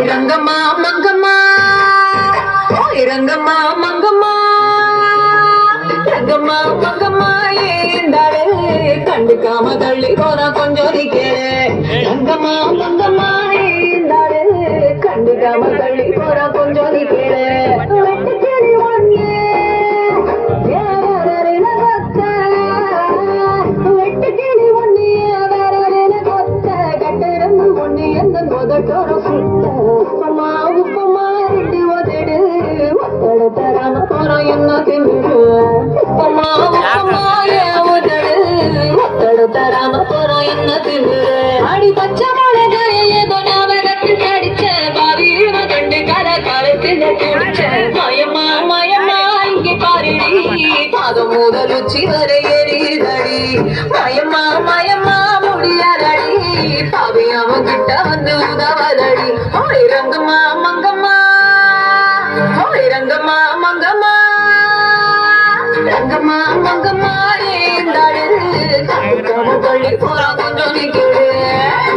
ரங்கம்மா மங்கம்மா ஓய் ரங்கம்மா மங்கம்மா ரங்கம்மா மங்கம்மா ஏந்தாளே கண்டுக்காம தள்ளி போனா கொஞ்சம் கேளு ரங்கம்மா மங்கம்மா ஏந்தாளே கண்டுக்காம தள்ளி போனா கொஞ்சம் கேளு வெட்டுக்கிளி ஒண்ணு வெட்டுக்கிளி ஒண்ணு வேற கொத்த கட்டுறது ஒண்ணு எந்த முதட்டோட உப்புமா உப்புமா ரெண்டு ஒதடு ஒத்தடு தராம போறோம் என்ன திமிரு உப்புமா உப்புமா உதடு ஒத்தடு தராம போறோம் என்ன திமிரு அடி பச்சை மிளகாய ஏதோ ஞாபகத்தில் கடிச்ச பாவியின கண்டு கரை காலத்தில் குடிச்ச மயமா மயமா இங்கே பாரிடி பாதம் முதல் உச்சி வரை எரிதடி மயமா மயமா முடியாதடி பாவி அவன் கிட்ட வந்து உதவதடி ஓய் ரங்கம்மா மங்கம்மா ஓய் ரங்கம்மா மங்கம்மா ரங்கம்மா மங்கம்மா ஏந்தாடு தள்ளி போறா கொஞ்சம் நிற்கிறேன்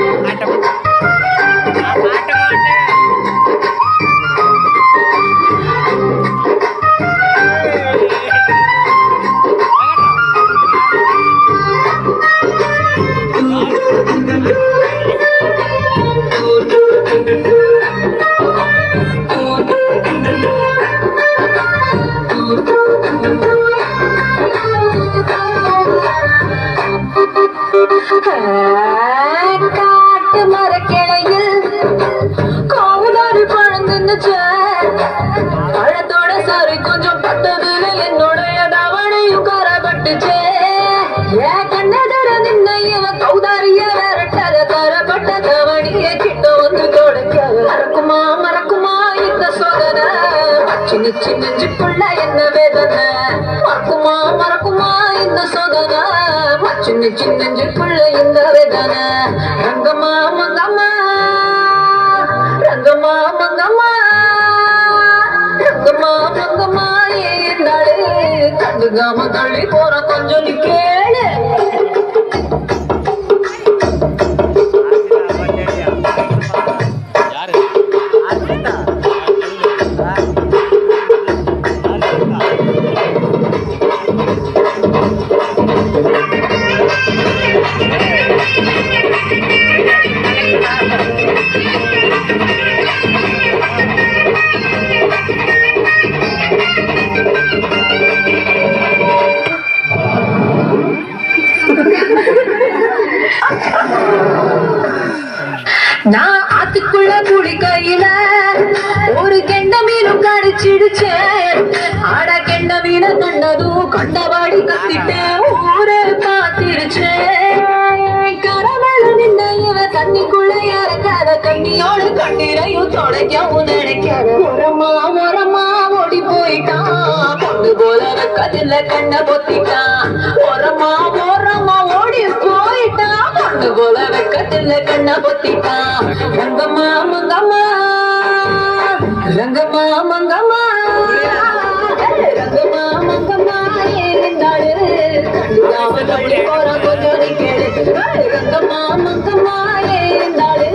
காட்டு மரக்கிளையில் கௌதாரி பழந்துச்சு பழத்தோட சரி கொஞ்சம் பட்டதுல என்னுடைய தவணையும் கரப்பட்டுச்சு ஏன் கண்ணதர நின்ன இவன் கௌதாரிய விரட்டத கரப்பட்ட தவணிய கிட்ட வந்து தொடக்க மறக்குமா மறக்குமா இந்த சோதனை சின்ன சின்ன நெஞ்சுக்குள்ள என்ன வேதனை மறக்குமா மறக்குமா இந்த சோதனை சின்ன சின்ன நெஞ்சுக்குள்ள இந்த வேதனை ரங்கம்மா மங்கம்மா ரங்கம்மா மங்கம்மா ரங்கம்மா மங்கம்மா ஏந்தாளே கண்டுக்காம தள்ளி போற கொஞ்சம் நீ கேளு நான் ஆத்துக்குள்ள குடிக்கையில ஒரு கெண்ட மீனும் கடிச்சிடுச்சேன் ஆட கெண்ட மீனை கண்டதும் கண்டவாடி கத்திட்டேன் ஊரே பார்த்திருச்சேன் கரமேல நின்ன இவ தண்ணிக்குள்ள இறக்காத கண்ணியோட கண்ணீரையும் தொடைக்கவும் நினைக்காத உரமா உரமா ஓடி போயிட்டான் பொண்ணு போல கதில கண்ண பொத்திட்டான் உரமா உரமா ஓடி போயிட்டான் பொண்ணு போல வெக்கத்துல கண்ண பொத்திட்டான் ரங்கம்மா மங்கம்மா ரங்கம்மா மங்கம்மா ரங்கம்மா மங்கம்மா ஏந்தாளு கண்டுக்காம தள்ளி போற கொஞ்சம் கேளு ரங்கம்மா மங்கம்மா ஏந்தாளு